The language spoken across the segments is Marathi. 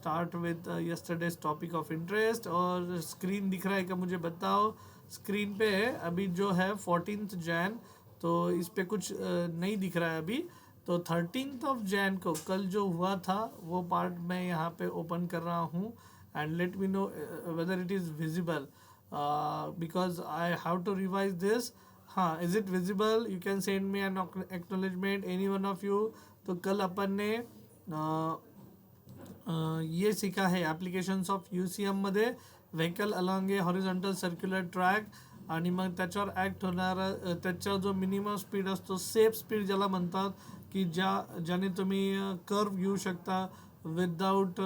स्टार्ट विद यस्टरडेज टॉपिक ऑफ इंटरेस्ट। और स्क्रीन दिख रहा है क्या मुझे बताओ। स्क्रीन पे है अभी जो है 14th जैन, तो इस पे कुछ नहीं दिख रहा है अभी। तो 13th ऑफ जैन को कल जो हुआ था वो पार्ट मैं यहाँ पे ओपन कर रहा हूँ, and let me know whether it is visible, because I have to revise this. हाँ, is it visible? You can send me an acknowledgement, any one of you. तो कल अपन ने ये सीखा है ॲप्लिकेशन्स ऑफ UCM मध्ये vehicle along a horizontal circular track, आणि मग त्याच्यावर ॲक्ट होणारा त्याचा जो मिनिमम स्पीड असतो, सेफ स्पीड ज्याला म्हणतात, की ज्याने तुम्ही कर्व घेऊ शकता without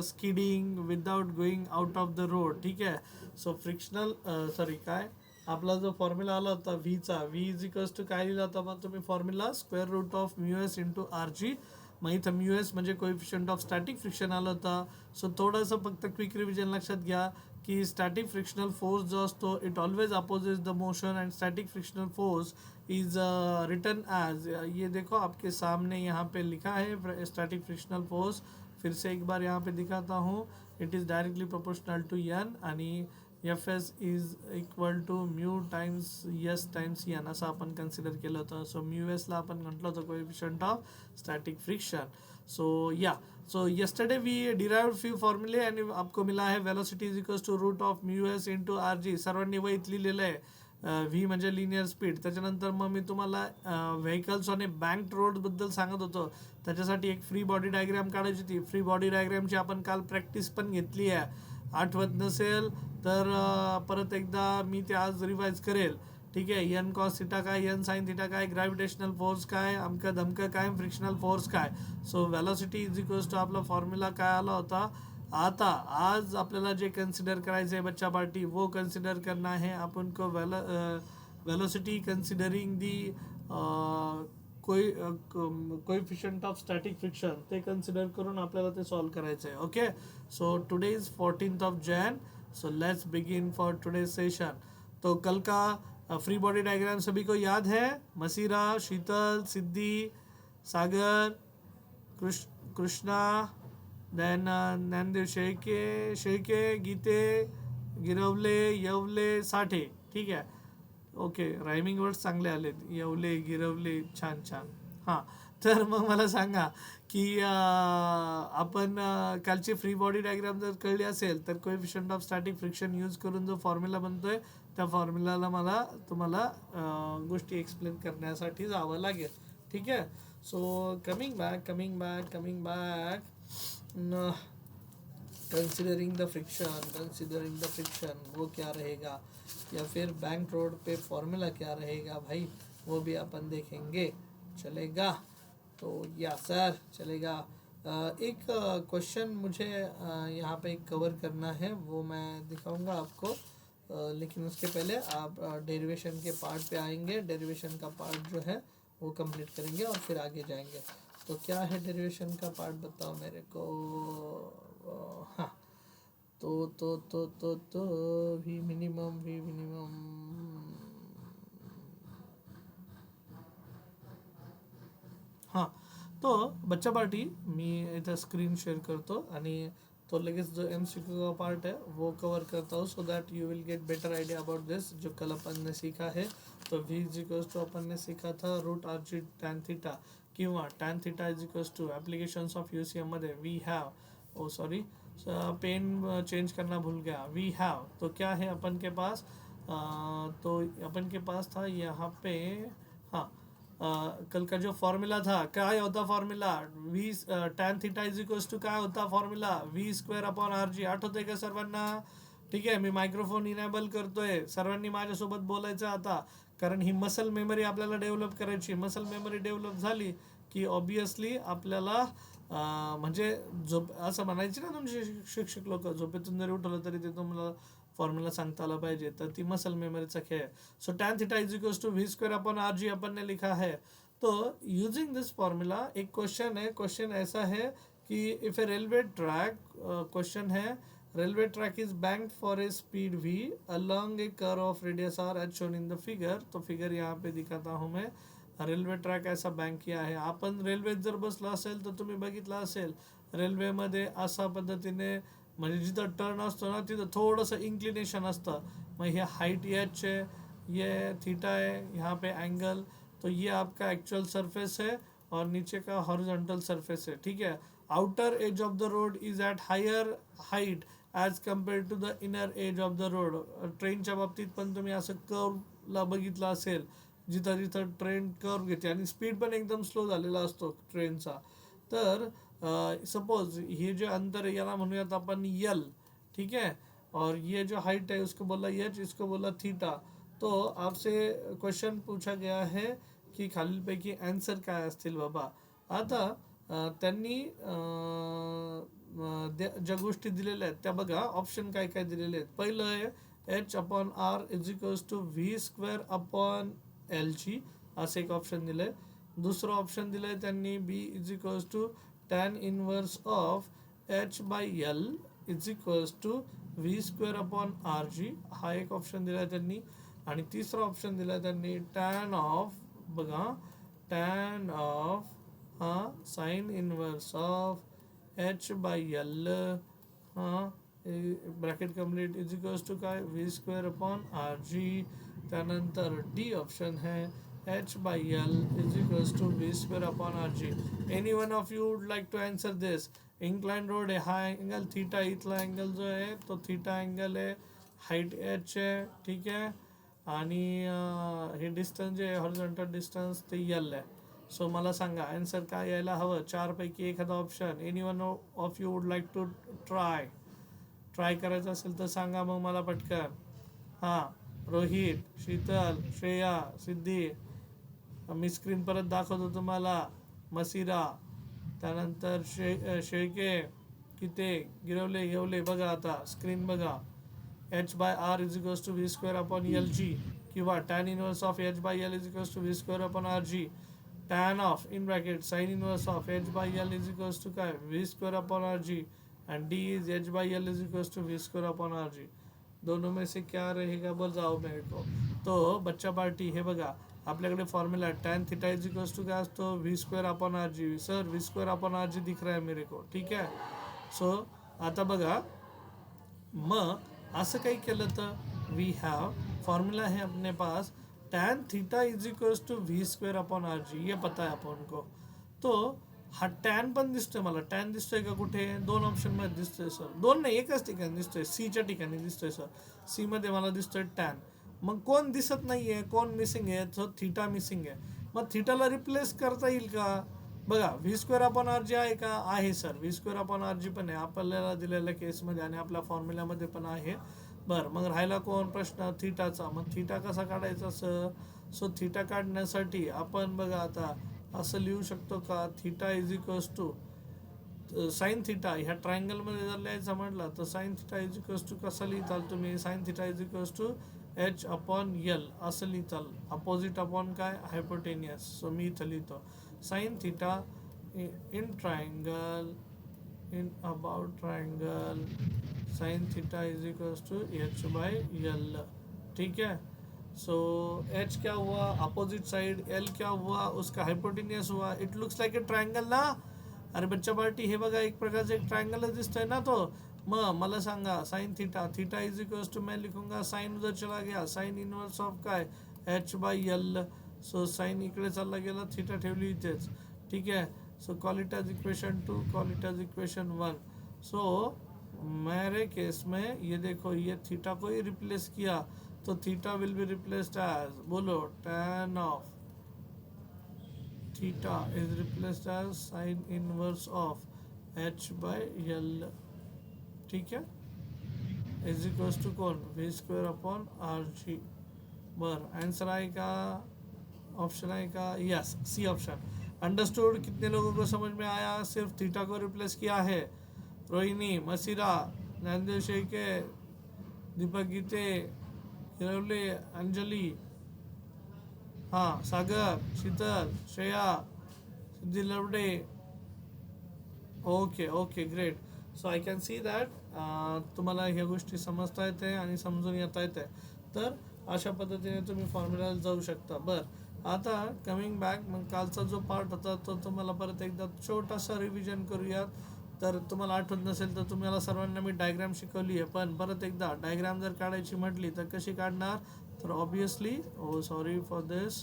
skidding, without going out of the road. ठीक आहे. सो फ्रिक्शनल सॉरी काय आपला जो फॉर्म्युला आला होता व्हीचा, व्ही इज इक्वल्स टू काय लिहिला होता मग तुम्ही formula, square root of mu S into RG. मग इथं म्यू एस म्हणजे कोएफिशियंट ऑफ स्टॅटिक फ्रिक्शन आलं होता. सो थोडंसं फक्त क्विक रिव्हिजन लक्षात घ्या की स्टॅटिक फ्रिक्शनल फोर्स जो असतो it always opposes the motion, and static frictional force is written as, ये देखो आपके सामने यहाँ पे लिखा है स्टैटिक फ्रिक्शनल फोर्स. फिर से एक बार यहाँ पे दिखाता हूँ. It is directly proportional to N, आणि Fs is equal to mu times S times N असं आपण कन्सिडर केलं होतं. सो म्यू एसला आपण म्हटलं होतं coefficient of static friction. So yeah, so yesterday we derived few फॉर्म्युले आणि आपको मिला है velocity is equals to root of mu S into RG. सर्वांनी वहीत लिहिलेलं आहे. व्ही म्हणजे लिनियर स्पीड. त्याच्यानंतर मग मी तुम्हाला व्हेकल्स आणि बँक रोडबद्दल सांगत होतो. त्याच्यासाठी एक फ्री बॉडी डायग्राम काढायची होती. फ्री बॉडी डायग्रामची आपण काल प्रॅक्टिस पण घेतली आहे. आठवत नसेल तर परत एकदा मी ते आज रिवाइज करेल. ठीक आहे. एन कॉस थिटा काय, एन साइन थिटा काय, ग्रॅव्हिटेशनल फोर्स काय, अमकं धमकं काय, फ्रिक्शनल फोर्स काय. So velocity is equals to आपला फॉर्म्युला काय आला होता. आता आज आपल्याला जे कन्सिडर करायचं आहे बच्चा पार्टी, वो कन्सिडर करना है अपन को velocity considering the coefficient of static friction, ते कन्सिडर करून आपल्याला ते सॉल्व करायचं आहे. Okay. So today is 14th of Jain. So let's begin for today session. तो कल का फ्री बॉडी डायग्राम सभी को याद है? मसीरा, शीतल, सिद्धि, सागर, कृष्णा, देन ज्ञानदेव शेळके, गीते, गिरवले, येवले, साठे. ठीक आहे. ओके, रायमिंग वर्ड्स चांगले आलेत. येवले, गिरवले, छान छान. हां, तर मग मला सांगा की आपण कालची फ्री बॉडी डायग्राम जर कळली असेल तर coefficient of static friction use करून जो फॉर्म्युला बनतोय त्या फॉर्म्युलाला मला तुम्हाला गोष्टी एक्सप्लेन करण्यासाठी जावं लागेल. ठीक आहे. So coming back considering the friction वो क्या रहेगा, या फिर बैंक रोड पे फॉर्मूला क्या रहेगा भाई, वो भी अपन देखेंगे. चलेगा. तो या सर चलेगा. एक क्वेश्चन मुझे यहाँ पे कवर करना है, वो मैं दिखाऊंगा आपको. लेकिन उसके पहले आप डेरिवेशन के पार्ट पे आएंगे. डेरिवेशन का पार्ट जो है वो कंप्लीट करेंगे और फिर आगे जाएंगे. तो क्या है डेरिवेशन का पार्ट बताओ मेरे को. हाँ, तो वी मिनिमम हां. तो बच्चा पार्टी मी इथं स्क्रीन शेअर करतो आणि तो लगेच जो MCQ का पार्ट है वो कवर करता हूँ, so that you will get better idea about this जो कल अपन ने सीखा है. तो V इज इक्वल्स टू अपन ने सीखा था रूट RG टॅन थिटा, किंवा tan theta is equals to applications of UCM मध्ये we have, oh sorry pen change करना भूल गया, वी हैव. तो क्या है अपन के पास, तो अपन के पास था यहाँ पे. हाँ, कल का जो फॉर्मूला था क्या होता formula, V tan theta is equals to काय होता formula, V square upon RG. आठवतंय का सर्वांना? ठीक आहे. मी मायक्रोफोन इनेबल करतोय. सर्वांनी माझ्यासोबत बोलायचं आता, कारण ही मसल मेमरी आपल्याला डेव्हलप करायची. मसल मेमरी डेव्हलप झाली की ऑब्वियसली आपल्याला म्हणजे झोप असं म्हणायची ना तुमचे शिक्षक लोक, झोपेतून जरी उठवलं तरी ते तुम्हाला फॉर्म्युला सांगता आला पाहिजे. तर ती मसल मेमरीचा खेळ. So tan theta is equals to V square upon RG अपन ने लिखा है. तो यूजिंग दिस फॉर्मूला एक क्वेश्चन है. क्वेश्चन ऐसा है कि if a railway track, question है railway track is banked for a speed V along a curve of radius R as shown in the figure. तो फिगर यहाँ पे दिखाता हूँ मैं. रेल्वे ट्रॅक ऐसा बँक किया आहे. आपण रेल्वेत जर बसला असेल तर तुम्ही बघितलं असेल रेल्वेमध्ये अशा पद्धतीने म्हणजे जिथं टर्न असतो ना तिथं थोडंसं इंक्लिनेशन असतं. मग ये हाइट एच है, ये थीटा है, यहाँ पे एंगल, तो ये आपका एक्चुअल सरफेस है और नीचे का हॉरिजॉन्टल सरफेस है. ठीक है. Outer edge of the road is at higher height as compared to the inner edge of the road. ट्रेनच्या बाबतीत पण तुम्ही असं कर्वला बघितलं असेल, जिथं जिथं ट्रेन कर्व घेते आणि स्पीड पण एकदम स्लो झालेला असतो ट्रेनचा. तर सपोज ये जो अंतर है याला म्हणूयात अपन यल. ठीक है. और ये जो हाइट है उसको बोला एच, इसको बोला थीटा. तो आपसे क्वेश्चन पूछा गया है की खालीलपैकी आन्सर काय असतील बाबा. आता त्यांनी ज्या गोष्टी दिलेल्या आहेत त्या बघा. ऑप्शन काय काय दिलेले आहेत. पहिलं आहे H upon R is equals to V square upon L G, असं एक ऑप्शन दिलं आहे. दुसरं ऑप्शन दिलं आहे त्यांनी B is equals to tan inverse of H by L is equals to V square upon R G, हा एक ऑप्शन दिला आहे त्यांनी. आणि तिसरा ऑप्शन दिला आहे त्यांनी टॅन ऑफ, बघा, tan of sine inverse of H by L bracket complete is equals to काय V square upon R G. त्यानंतर डी ऑप्शन है H by L is equals to V square upon R G. Any one of you would like to answer this. Incline road है, हा एंगल थीटा, इथला एंगल जो आहे तो थीटा एंगल आहे, हाईट एच आहे. ठीक आहे. आणि हे डिस्टन्स जे आहे हॉरिझॉन्टल डिस्टन्स ते एल आहे. सो मला सांगा आन्सर काय यायला हवं. चारपैकी एखादा option. Any one of you would like to try करायचं असेल तर सांगा मग मला पटकन. हां, रोहित, शीतल, श्रेया, सिद्धी, मी स्क्रीन परत दाखवतो तुम्हाला. मसिरा, त्यानंतर शेळके, किते, गिरवले, येवले, बघा आता स्क्रीन बघा. H by R is equals to V square upon L G, किंवा tan inverse of H by L is equals to V square upon R G. Tan of in bracket sine inverse of H by L is equals to काय V square upon R G. And D is H by L is equals to V square upon R G. दोनों में से क्या रहेगा बोल जाओ मेरे को. तो बच्चा पार्टी हे बघा आपल्याकडे फॉर्म्युला आहे. Tan theta is equals to काय असतो V square upon R G. Sir V square upon R G दिख रहा है मेरे को. ठीक आहे. सो आता बघा मग असं काही केलं तर वी हॅव फॉर्मूला है अपने पास tan theta is equals to V square upon R G. ये पता है अपन को. तो हा टॅन पण दिसतोय मला. टॅन दिसतोय का कुठे. दोन ऑप्शनमध्ये दिसतोय सर. दोन नाही, एकाच ठिकाणी दिसतोय. सीच्या ठिकाणी दिसतोय सर. सीमध्ये मला दिसतोय टॅन. मग कोण दिसत नाही आहे, कोण मिसिंग आहे. तो थीटा मिसिंग आहे. मग थीटाला रिप्लेस करता येईल का. बघा V square upon R G आहे का. आहे sir. V square upon R G पण आहे आपल्याला दिलेल्या केसमध्ये आणि आपल्या फॉर्म्युल्यामध्ये पण आहे. बरं, मग राहिला कोण प्रश्न थीटाचा. मग थीटा कसा काढायचा सर. सो थीटा काढण्यासाठी आपण बघा आता असं लिहू शकतो का. Theta is equals to sine theta. ह्या ट्रायंगलमध्ये जर लिहायचं म्हटलं तर sine theta is equals to कसं लिहिताल तुम्ही. Sine theta is equals to H upon L असं लिहिताल. अपोजिट अपॉन काय हायपोटेनियस. सो मी इथं लिहितो sine theta in triangle in about triangle sine theta is equals to H by L. ठीक है. सो एच क्या हुआ अपोजिट साइड, एल क्या हुआ उसका हाइपोटेनियस हुआ. It looks like a triangle ना. अरे बच्चा पार्टी हे बघा एक प्रकारचं एक ट्रायंगलच दिसतोय ना तो. मग मला सांगा sine theta. Theta is equals to मैं लिखूंगा साइन उधर चला गया साइन इनवर्स ऑफ काय H by L. So sine इकडे चालला गेला, थीटा ठेवली इथेच. ठीक है. So call it as equation 2, call it as equation 1. So मेरे केस में ये देखो ये थीटा को ही रिप्लेस किया तो theta will be replaced as, बोलो, tan of theta is replaced as sign inverse of H by L. ठीक है. इज इक्वल्स टू कौन V square upon R G. बरं, आंसर आहे का. ऑप्शन आहे का. Yes, C option. अंडरस्टूड. कितने लोगों को समझ में आया. सिर्फ थीटा को रिप्लेस किया है. रोहिणी, मसीरा, ज्ञानदेव शेखे, दीपक गीते, हिरवले, अंजली, हाँ, Sagar, Sheetal, Shreya, Siddhi Lavade. Okay okay great. So I can see that तुम्हाला ह्या गोष्टी समजता येते आणि समजून येता येते. तर अशा पद्धतीने तुम्ही फॉर्म्युलाला जाऊ शकता. बरं, आता कमिंग बॅक, मग कालचा जो पार्ट होता तो तुम्हाला परत एकदा छोटासा रिव्हिजन करूयात. तर तुम्हाला आठवत नसेल तर तुम्हाला सर्वांना मी डायग्राम शिकवली आहे, पण परत एकदा डायग्राम जर काढायची म्हटली तर कशी काढणार, तर ऑब्वियसली सॉरी फॉर दिस,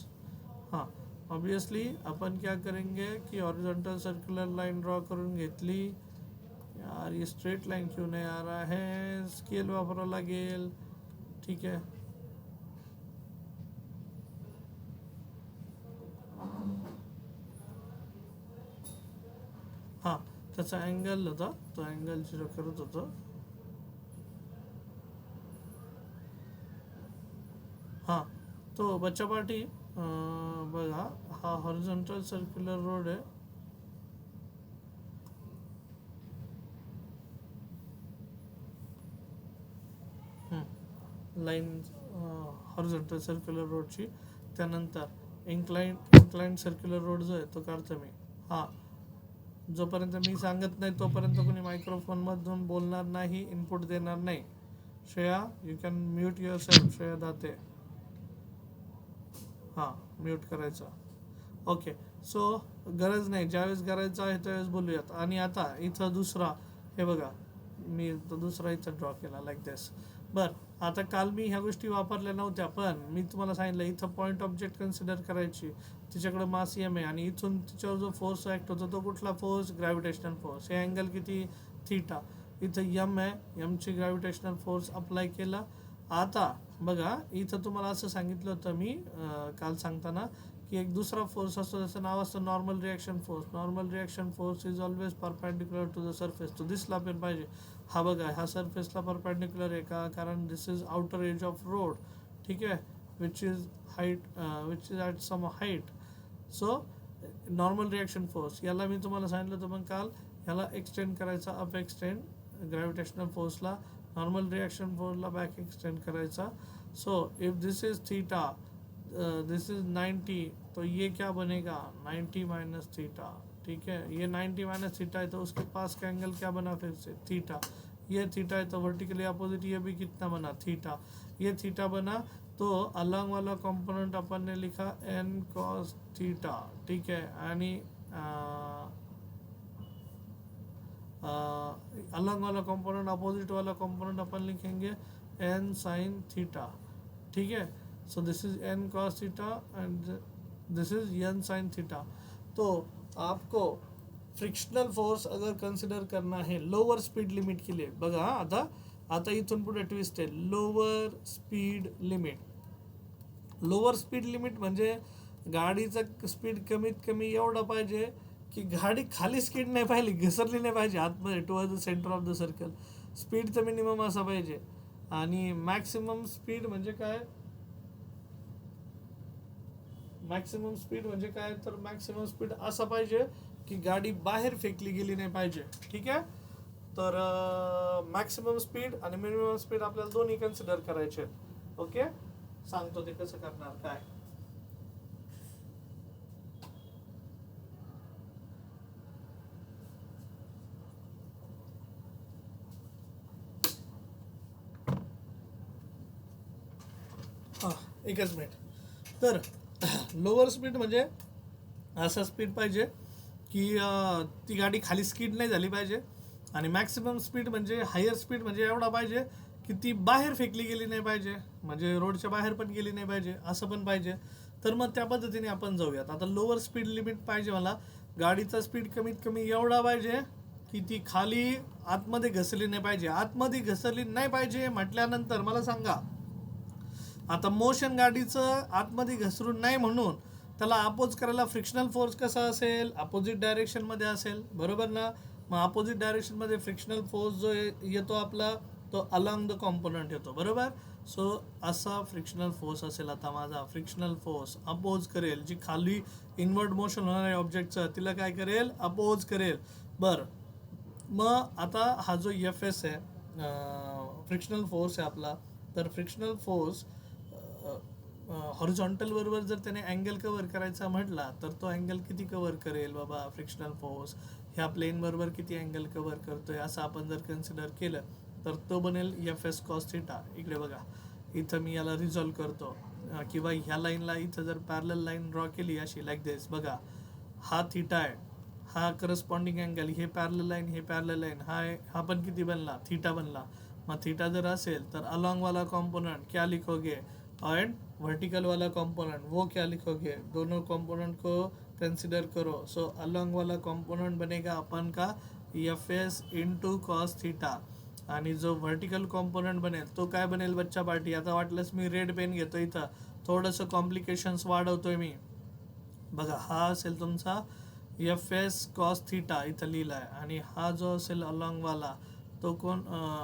हाँ ऑब्वियसली अपन क्या करेंगे कि हॉरिजॉन्टल सर्कुलर लाइन ड्रॉ करून घेतली. यार ये स्ट्रेट लाइन क्यों नहीं आ रहा है, स्केल वापरावं लागेल. ठीक आहे, हां त्याचा अँगल होता, तो अँगल झिरो करत होतो. हां तो बच्चा पार्टी बघा, हा हॉरिझॉन्टल सर्क्युलर रोड आहे. लाईन हॉरिझॉन्टल सर्क्युलर रोडची, त्यानंतर इन्क्लाइंड सर्क्युलर रोड जो आहे तो काढतो मी. हां जोपर्यंत मी सांगत नाही तोपर्यंत कोणी मायक्रोफोनमधून बोलणार नाही, इनपुट देणार नाही. Shreya you can mute your self, Shreya Date. हां म्यूट करायचा. ओके, सो गरज नाही, ज्यावेळेस करायचं आहे त्यावेळेस बोलूयात. आणि आता इथं दुसरा, हे बघा मी तो दुसरा इथं ड्रॉ केला लाईक दिस. बरं, आता काल मी ह्या गोष्टी वापरल्या नव्हत्या, पण मी तुम्हाला सांगितलं इथं पॉईंट ऑब्जेक्ट कन्सिडर करायची, तिच्याकडे मास एम आहे आणि इथून तिच्यावर जो फोर्स ॲक्ट होतो तो कुठला फोर्स, ग्रॅव्हिटेशनल फोर्स. हे अँगल किती, थीटा. इथं यम आहे, यमची ग्रॅव्हिटेशनल फोर्स अप्लाय केला. आता बघा इथं तुम्हाला असं सांगितलं होतं मी काल सांगताना की एक दुसरा फोर्स असतो, त्याचं नाव असतं normal reaction force. Normal reaction force is always perpendicular to the surface. तो दिसला पण पाहिजे. हा बघा, ह्या सरफेसला परपेंडिक्युलर आहे का, कारण this is outer edge of road. ठीक आहे, which is at some height. So normal reaction force याला मी तुम्हाला सांगितलं होतं पण काल, ह्याला एक्सटेंड करायचा, अप एक्सटेंड ग्रॅव्हिटेशनल फोर्सला, नॉर्मल रिॲक्शन फोर्सला बॅक एक्सटेंड करायचा. So if this is theta, this is 90, तो ये क्या बनेगा 90 माइनस थीटा. ठीक है, ये 90 माइनस थीटा है तो उसके पास का एंगल क्या बना, फिर से थीटा. ये थीटा है तो वर्टिकली अपोजिट ये भी कितना बना, थीटा. ये थीटा बना, तो अलग वाला कंपोनेंट अपन ने लिखा n cos थीटा. ठीक है, आणि अलग वाला कंपोनेंट, अपोजिट वाला कंपोनेंट अपन लिखेंगे n sin थीटा. ठीक है, so this is n cos theta end this is n sin theta. तो आपको फ्रिक्शनल फोर्स अगर कंसिडर करना है लोअर स्पीड लिमिट के लिए, बघा आता इथून पुढे ट्विस्ट आहे, lower speed limit. Lower speed limit म्हणजे गाडीचं स्पीड कमीत कमी एवढं पाहिजे की गाडी खाली स्किड नाही पाहिजे, घसरली नाही पाहिजे आतमध्ये toward the centre of the circle. स्पीडचं मिनिमम असा पाहिजे. आणि मॅक्सिमम स्पीड म्हणजे काय, मॅक्सिमम स्पीड म्हणजे काय, तर मॅक्सिमम स्पीड असा पाहिजे की गाडी बाहेर फेकली गेली नाही पाहिजे. ठीक आहे, तर मॅक्सिमम स्पीड आणि मिनिमम स्पीड आपल्याला दोन्ही कन्सिडर करायचे. ओके, सांगतो ते कसं करणार काय. एकच मिनिट. तर लोअर स्पीड म्हणजे असा स्पीड पाहिजे की ती गाडी खाली स्किड नाही झाली पाहिजे. आणि मॅक्सिमम स्पीड म्हणजे हायर स्पीड म्हणजे एवढा पाहिजे की ती बाहेर फेकली गेली नाही पाहिजे, म्हणजे रोडच्या बाहेर पण गेली नाही पाहिजे, असं पण पाहिजे. तर मग त्या पद्धतीने आपण जाऊयात. आता लोअर स्पीड लिमिट पाहिजे मला, गाडीचा स्पीड कमीत कमी एवढा पाहिजे की ती खाली आतमध्ये घसरली नाही पाहिजे. आतमध्ये घसरली नाही पाहिजे म्हटल्यानंतर मला सांगा, आता मोशन गाडीचं आतमध्ये घसरून नाही म्हणून त्याला अपोज करायला फ्रिक्शनल फोर्स कसा असेल, अपोजिट डायरेक्शनमध्ये असेल, बरोबर ना. मग अपोजिट डायरेक्शनमध्ये फ्रिक्शनल फोर्स जो येतो आपला, तो अलॉंग द कॉम्पोनंट येतो, बरोबर. सो असा फ्रिक्शनल फोर्स असेल. आता माझा फ्रिक्शनल फोर्स अपोज करेल, जी खाली इनवर्ड मोशन होणार आहे ऑब्जेक्टचं, तिला काय करेल, अपोज करेल. बरं, मग आता हा जो एफ एस आहे, फ्रिक्शनल फोर्स आहे आपला, तर फ्रिक्शनल फोर्स हॉरिझॉन्टल बरोबर जर त्याने अँगल कव्हर करायचा म्हटला तर तो अँगल किती कव्हर करेल बाबा, फ्रिक्शनल फोर्स ह्या प्लेन बरोबर किती अँगल कव्हर करतोय असं आपण जर कन्सिडर केलं तर तो बनेल एफ एस कॉस थिटा. इकडे बघा, इथं मी याला रिझॉल्व करतो, किंवा ह्या लाईनला इथं जर पॅरलल लाईन ड्रॉ केली अशी लाईक दिस, बघा हा थिटा आहे, हा करस्पॉन्डिंग अँगल, हे पॅरलल लाईन, हे पॅरलल लाईन, हा पण किती बनला, थीटा बनला. मग थीटा जर असेल तर अलॉन्ग वाला कॉम्पोनेंट क्या लिखोगे, एंड वर्टिकल वाला कॉम्पोनेंट वो क्या लिखोगे, दोनों कॉम्पोनेंट को कंसिडर करो. सो अलॉन्ग वाला कॉम्पोनेंट बनेगा अपन का F S into cos theta, आणि जो व्हर्टिकल कॉम्पोनंट बनेल तो काय बनेल बच्चा पार्टी. आता वाटलंच मी रेड पेन घेतो, इथं थोडंसं कॉम्प्लिकेशन्स वाढवतोय मी. बघा हा असेल तुमचा एफ एस कॉस थीटा इथं लिहिला आहे, आणि हा जो असेल अलॉंगवाला तो कोण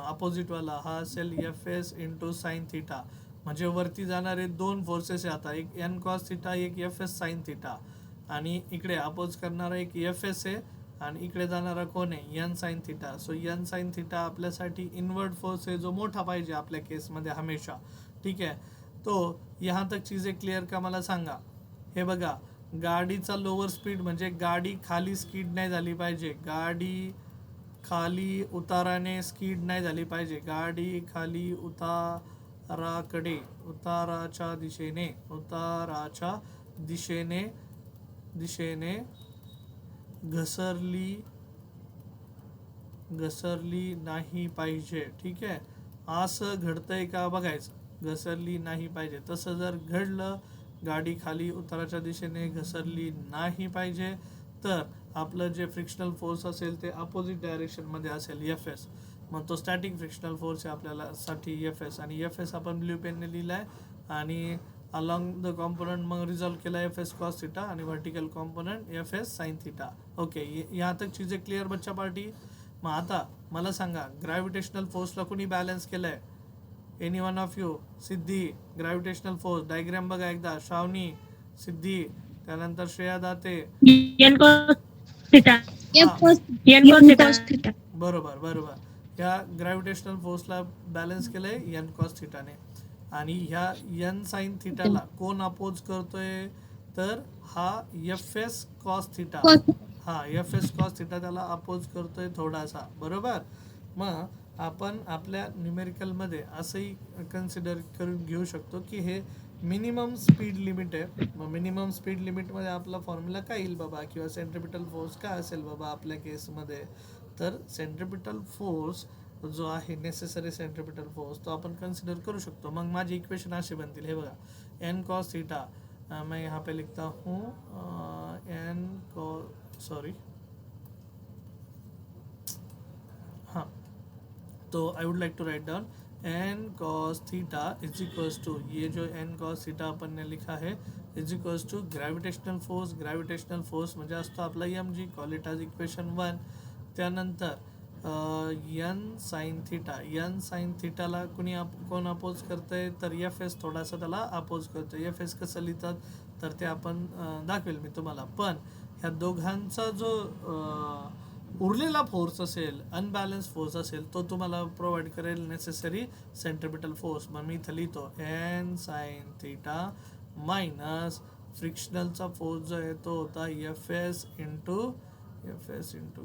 अपोजिटवाला, हा असेल F S into sine theta. म्हणजे वरती जाणारे दोन फोर्सेस आहे आता, एक एन कॉस थीटा, एक एफ एस साईन थीटा, आणि इकडे अपोज करणारा एक एफ एस आहे, आणि इकडे जाणारा कोण आहे, N sine theta. So N sine theta आपल्यासाठी इनवर्ड फोर्स आहे, जो मोठा पाहिजे आपल्या केसमध्ये हमेशा. ठीक आहे, तो यहाँ तक चीज़ें क्लिअर का मला सांगा. हे बघा, गाडीचा लोअर स्पीड म्हणजे गाडी खाली स्किड नाही झाली पाहिजे, गाडी खाली उताराने स्किड नाही झाली पाहिजे, गाडी खाली उताराकडे, उताराच्या दिशेने घसरली नाही पाहिजे. ठीक आहे, असं घडतंय का बघायचं, घसरली नाही पाहिजे. तसं जर घडलं, गाडी खाली उताराच्या दिशेने घसरली नाही पाहिजे, तर आपलं जे फ्रिक्शनल फोर्स असेल ते अपोजिट डायरेक्शनमध्ये असेल, एफ एस. मग तो स्टॅटिक फ्रिक्शनल फोर्स आहे आपल्याला साठी एफ एस, आणि एफ एस आपण ब्ल्यू पेनने लिहिला आहे, आणि अलॉंग द कॉम्पोनंट मग रिझॉल्व केला एफ एस कॉस थिटा, आणि vertical component F S sine theta. Okay, यहाँ तक चीज़ें क्लिअर बच्चा पार्टी. मग आता मला सांगा, ग्रॅव्हिटेशनल फोर्सला कुणी बॅलन्स केलंय, any one of you. Siddhi, gravitational force diagram बघा एकदा, श्रावणी, सिद्धी, त्यानंतर Shreya Date. N cos theta, हा, एन कॉस थीटा. बरोबर. ह्या ग्रॅव्हिटेशनल फोर्सला बॅलन्स केलंय एन कॉस थिटाने, आणि ह्या एन साइन थिटाला कोण अपोज करतोय, तर हा एफ एस कॉस थिटा. हा एफ एस कॉस थिटा त्याला अपोज करतोय थोडासा, बरोबर. मग आपण आपल्या न्यूमेरिकलमध्ये असंही कन्सिडर करून घेऊ शकतो की हे मिनिमम स्पीड लिमिट आहे. मग मिनिमम स्पीड लिमिटमध्ये आपला फॉर्म्युला काय येईल बाबा, किंवा सेंट्रिपिटल फोर्स काय असेल बाबा आपल्या केसमध्ये, तर सेंट्रिपिटल फोर्स जो आहे नेसेसरी सेंट्रिपिटल फोर्स तो आपण कन्सिडर करू शकतो. मग माझी इक्वेशन अशी बनतील, हे बघा, एन कॉस थीटा, मैं यहाँ पे लिखता हूँ एन सॉरी, हाँ, तो I would like to write down N cos theta is equals to, ये जो एन कॉस थीटा अपन ने लिखा है is equals to gravitational force. Gravitational force म्हणजे असतो आपला M G, call it as equation 1. त्यानंतर N sine theta, N sine थीटाला कोण अपोज करतंय, तर एफ एस थोडासा त्याला अपोज करतोय. एफ एस कसं लिहितात तर ते आपण दाखवेल मी तुम्हाला. पण ह्या दोघांचा जो उरलेला फोर्स असेल, अनबॅलन्स फोर्स असेल, तो तुम्हाला प्रोव्हाइड करेल नेसेसरी सेंट्रिपिटल फोर्स. मग मी इथं लिहितो एन साइन थीटा मायनस फ्रिक्शनलचा फोर्स जो आहे तो होता एफ एस इंटू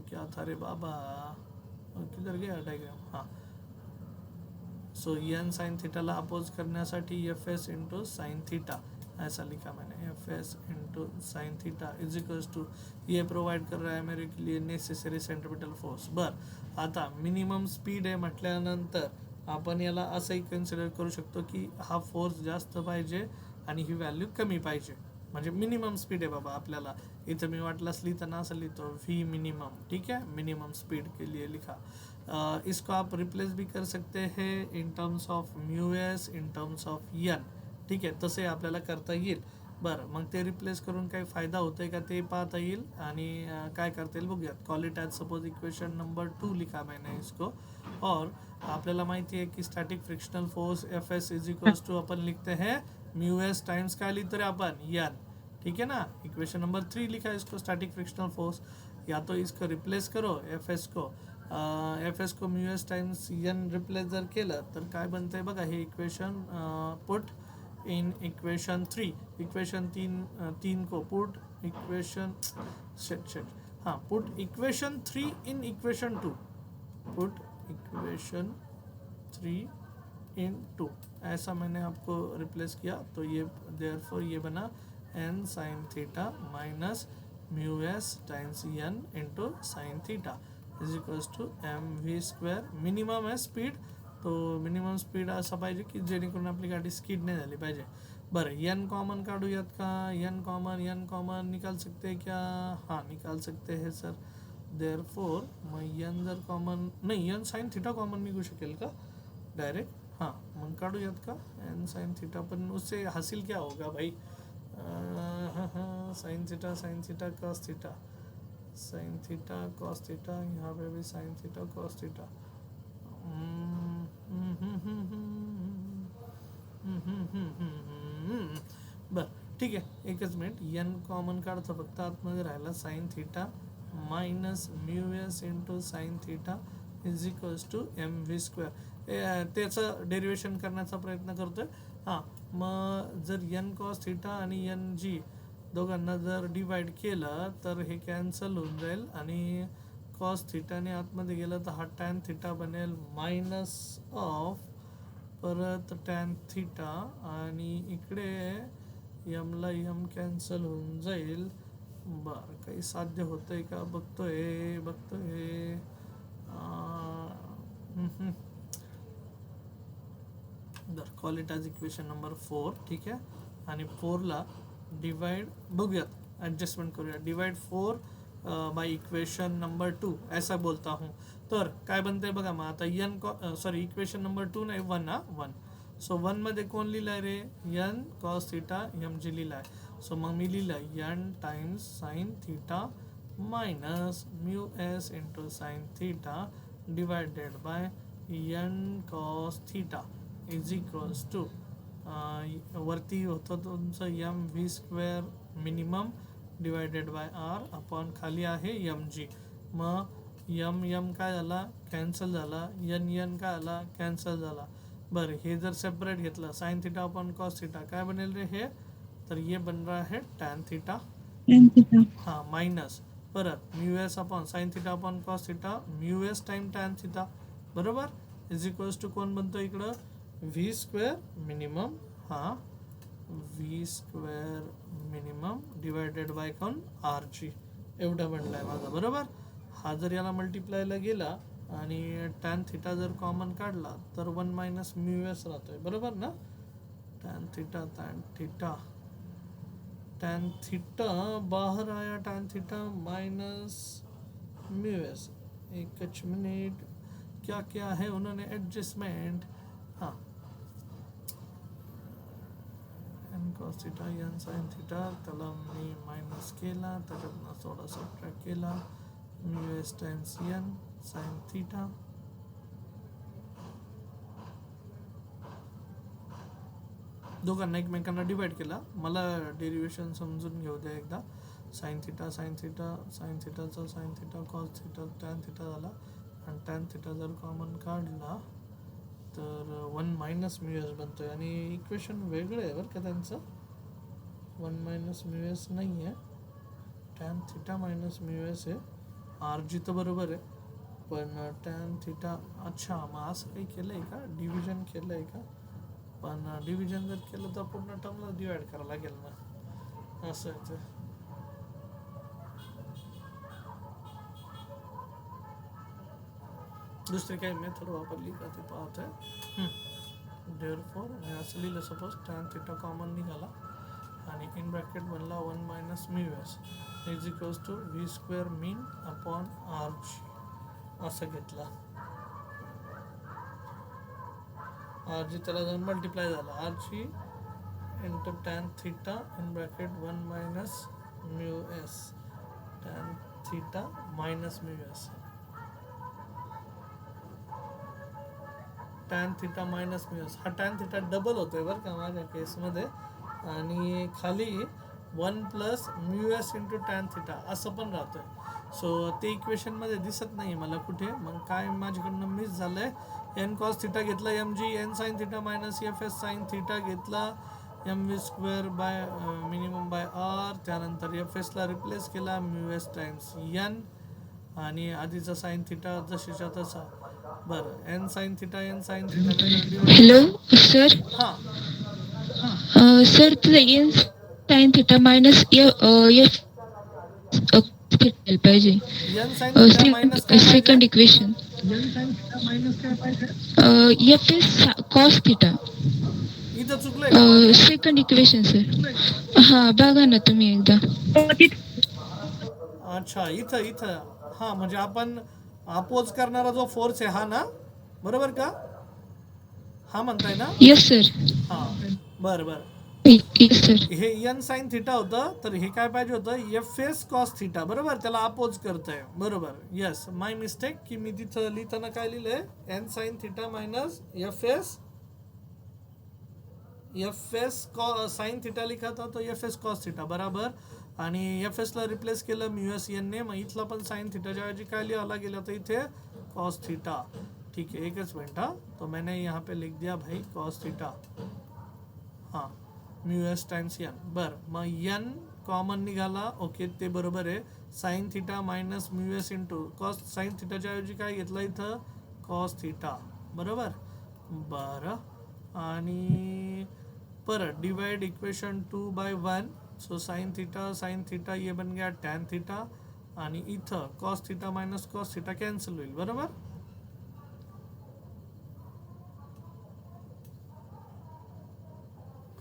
क्या था रे बाबा, किधर गया डायग्राम, हाँ. सो एन साइन थीटाला अपोज करण्यासाठी F S into sine theta ऐसा लिखा मैंने, F S into sine theta is equals to, ये प्रोवाइड कर रहा है मेरे लिए नेसेसरी सेंट्रिपिटल फोर्स. बर, आता मिनिमम स्पीड आहे म्हटल्यानंतर आपण याला असंही कन्सिडर करू शकतो की हा फोर्स जास्त पाहिजे आणि ही व्हॅल्यू कमी पाहिजे. म्हणजे मिनिमम स्पीड आहे बाबा आपल्याला. इथं मी वाटलंच लिहिताना असं लिहितो व्ही मिनिमम. ठीक है, मिनिमम स्पीड के लिए लिखा. इसको आप रिप्लेस भी कर सकते हैं in terms of mu S, in terms of N. ठीक आहे, तसे आपल्याला करता येईल. बरं, मग ते रिप्लेस करून काही फायदा होतोय का ते पाहता येईल, आणि काय करता येईल बघूयात. Call it as suppose equation number 2 लिखा मैंने इसको. और आपल्याला माहिती आहे की static frictional force F S is equals to अपन लिखते हैं म्यू एस टाइम्स काय लिखते रहे अपन, एन. ठीक है ना, इक्वेशन नंबर 3 लिखा है इसको, स्टैटिक फ्रिक्शनल फोर्स. या तो इसको रिप्लेस करो एफ एस को mu S times N replace जर केलं तर काय बनतं आहे बघा, हे equation put in equation 3. Equation 3 को पुट इक्वेशन हाँ, put equation 3 in equation 2, put equation 3 in 2, ऐसा मैंने आपको रिप्लेस किया. तो ये देयरफॉर ये बना N sine theta minus mu S times N into sine theta is equals to M V square. Minimum आहे स्पीड, तो मिनिमम स्पीड असा पाहिजे की जेणेकरून आपली गाडी स्किड नाही झाली पाहिजे. बरं एन कॉमन काढूयात का? एन कॉमन निकाल सकते हैं क्या? हाँ निकाल सकते हैं सर. देअर फोर मग एन जर कॉमन नाही, एन साइन थीटा कॉमन निघू शकेल का डायरेक्ट? हाँ मग काढूयात का एन साइन थीटा. पण उससे हासिल क्या होगा भाई? Sign theta cos theta, sign theta cos theta, यहाँ पे भी साइन थीटा कॉस थीटा. बर ठीक आहे, एकच मिनिट. एन कॉमन काढतो फक्त, आतमध्ये राहिला sine theta minus mu S into sine theta is equals to M V square. त्याचं डेरिवेशन करण्याचा प्रयत्न करतोय. हां मग जर एन कॉस थीटा आणि एन जी दोघांना जर डिवाइड केलं तर हे कॅन्सल होऊन जाईल आणि कॉस थीटाने आतमध्ये गेलं तर हा टॅन थीटा बनेल मायनस ऑफ परत टॅन थीटा आणि इकडे यमला यम कॅन्सल होऊन जाईल. बरं काही साध्य होतंय का बघतोय. बरं call it as equation number 4. ठीक आहे, आणि 4ला डिवाइड बघूयात, ॲडजस्टमेंट करूया. डिवाइड 4 बाय इक्वेशन नंबर 2 ऐसा बोलता हूँ. तर काय बनते बघा मग आता एन सॉरी इक्वेशन नंबर 2 नाही 1 हा 1. सो 1 मध्ये कोण लिहिलंय रे? N cos theta M G लिहिलाय. सो मग मी लिहिलं N times sine theta minus mu S into sine theta divided by N cos theta is equals to वरती होतं तुमचं M V square minimum divided by R upon खाली आहे एम जी. मग एम काय झाला? कॅन्सल झाला. एन काय झाला? कॅन्सल झाला. बरं हे जर सेपरेट घेतलं sine theta upon cos theta काय बनेल रे हे? तर ये बन रहा है टॅन थीटा. हाँ माइनस परत mu S upon sine theta upon cos theta mu S time tan theta बरोबर इज इक्वल्स टू कोण बनतो इकडं? V square minimum. हाँ V square minimum divided by कोण? R G. एवढं बनलं आहे माझा बरोबर. हा जर याला मल्टिप्लायला गेला आणि टॅन थीटा जर कॉमन काढला तर 1 मायनस म्यू एस राहतोय बरोबर ना. टॅन थीटा बाहर आया, tan theta minus mu S. एक मिनट, क्या क्या है उन्होंने एडजस्टमेंट. हाँ N cos theta N sine theta त्याला मी मायनस केला, त्याच्यातनं थोडा सबट्रॅक्ट केला. Mu S times N sine theta दोघांना एकमेकांना डिवाइड केला. मला डेरिवेशन समजून घेऊ द्या एकदा. साइन थीटाचा sine theta cos theta tan theta झाला आणि टॅन थीटा जर कॉमन काढला तर 1 मायनस म्यू एस बनतोय आणि इक्वेशन वेगळं आहे बरं का त्यांचं. 1 मायनस म्यू एस नाही आहे, tan theta minus mu S आहे. आर जी तर बरोबर आहे पण टॅन थीटा. अच्छा मग असं काही केलं आहे का? डिव्हिजन केलं आहे का? पण डिव्हिजन जर केलं तर पूर्ण टर्मला डिवाइड करावं लागेल ना, असं आहे ते. दुसरी काही मेथड वापरली का ते पाहत आहे. देअरफॉर मी असं लिहिलं सपोज टॅन थीटा कॉमन निघाला आणि इन ब्रॅकेट बनला 1 minus mu S is equals to V square mean upon R G असं घेतला. आर जी त्याला जर मल्टिप्लाय झाला R G into tan theta in bracket 1 minus mu S tan theta minus mu S. Tan theta minus mu S. हा टॅन थीटा डबल होतोय बरं का माझ्या केसमध्ये आणि खाली 1 plus mu S into tan theta असं पण राहतोय. सो ते इक्वेशनमध्ये दिसत नाही मला कुठे. मग काय माझ्याकडनं मिस झालं आहे. एन कॉस थीटा घेतला M G, N sine theta minus F S sine theta घेतला, M V square by minimum by R, त्यानंतर एफ एसला रिप्लेस केला म्यू एस टाइम्स एन आणि आधीचा साइन थीटा जशीच्या तसा. बरं N sine theta hello sir. हां सर तुझं N sine theta minus F theta पाहिजे. एन साइन थिटा मायनस काय पाहिजे? Second equation F S cos theta. इथं चुकलंय का माझे? Second equation sir. हा बघा ना तुम्ही एकदा. अच्छा, इथं इथं हा, म्हणजे आपण अपोज करणारा जो फोर्स आहे हा ना, बरोबर का? हा म्हणताय ना? Yes sir. हा, बर बर. Yes sir. हे एन साइन थिटा होतं, तर हे काय पाहिजे होतं? एफ एस कॉस थिटा, बरोबर? त्याला अपोज करतंय, बरोबर. यस, माय मिस्टेक, की मी तिथं लिहिताना काय लिहिलंय? N sine theta minus F S sine theta लिखा होता, तो एफ एस कॉस थिटा, बराबर. आणि एफ एसला रिप्लेस केलं म्यू एस एनने, मग इथला पण साइन थिटाच्या ऐवजी काय लिहावं गेलं होतं इथे? Cos theta. ठीक है, एक मिनट. हाँ, तो मैंने यहाँ पे लिख दिया भाई कॉस थीटा. हाँ, म्यू एस टाइम्स एन. बर, मग एन कॉमन निघाला, ओके, ते बरोबर आहे. Sine theta minus mu S into cos. Sine थिटाच्या ऐवजी काय घेतलं इथं? कॉस थिटा, बरोबर. बरं, आणि परत divide equation 2/1. So sine theta ये बन गया टैन थिटा, आणि इथं cos theta minus cos theta cancel होईल, बरोबर.